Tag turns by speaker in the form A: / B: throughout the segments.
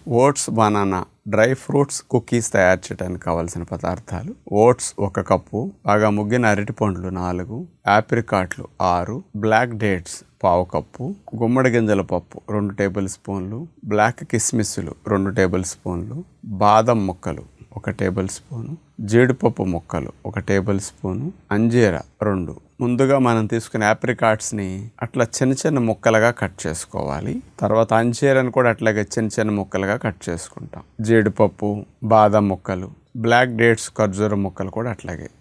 A: Oats banana dry fruits cookies తయారు చేయడానికి కావాల్సిన పదార్థాలు: ఓట్స్ 1 కప్పు, బాగా ముగ్గిన అరటిపండ్లు 4, ఆప్రికాట్లు 6, బ్లాక్ డేట్స్ 1/2 కప్పు, గుమ్మడి గింజల పప్పు 2 టేబుల్ స్పూన్లు, బ్లాక్ కిస్మిస్లు 2 టేబుల్ స్పూన్లు, బాదం ముక్కలు 1 టేబుల్ స్పూను, జీడిపప్పు ముక్కలు 1 టేబుల్ స్పూను, అంజీర 2. ముందుగా మనం తీసుకునే ఆప్రికాట్స్ని అట్లా చిన్న చిన్న ముక్కలుగా కట్ చేసుకోవాలి. తర్వాత అంజీరని కూడా అట్లాగే చిన్న చిన్న ముక్కలుగా కట్ చేసుకుంటాం. జీడిపప్పు, బాదం ముక్కలు, బ్లాక్ డేట్స్ ఖర్జూరం ముక్కలు కూడా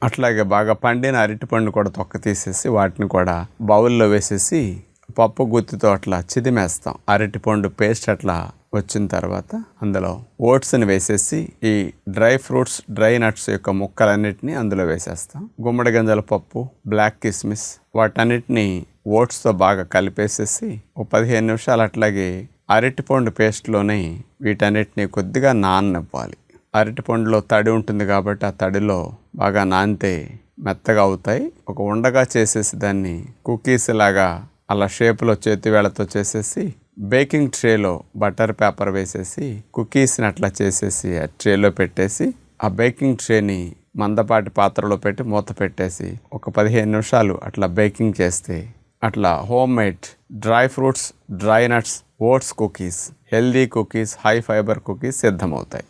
A: అట్లాగే బాగా పండిన అరటిపండు కూడా తొక్క తీసేసి వాటిని కూడా బౌల్లో వేసేసి పప్పు గుత్తితో అట్లా చిదిమేస్తాం. అరటిపండు పేస్ట్ అట్లా వచ్చిన తర్వాత అందులో ఓట్స్ని వేసేసి ఈ డ్రై ఫ్రూట్స్, డ్రై నట్స్ యొక్క ముక్కలన్నిటినీ అందులో వేసేస్తాం. గుమ్మడి గింజల పప్పు, బ్లాక్ కిస్మిస్ వాటన్నిటిని ఓట్స్తో బాగా కలిపేసేసి 15 నిమిషాలు అట్లాగే అరటిపండు పేస్ట్లోనే వీటన్నిటిని కొద్దిగా నాననివ్వాలి. అరటిపండులో తడి ఉంటుంది కాబట్టి ఆ తడిలో బాగా నానితే మెత్తగా అవుతాయి. ఒక ఉండగా చేసేసి దాన్ని కుకీస్ లాగా అలా షేప్లో చేతి వేళతో చేసేసి బేకింగ్ ట్రేలో బటర్ పేపర్ వేసేసి కుకీస్ని అట్లా చేసేసి ఆ ట్రేలో పెట్టేసి ఆ బేకింగ్ ట్రేని మందపాటి పాత్రలో పెట్టి మూత పెట్టేసి ఒక 15 నిమిషాలు అట్లా బేకింగ్ చేస్తే అట్లా home made dry fruits, dry nuts, oats cookies, healthy cookies, high fibre cookies సిద్ధమవుతాయి.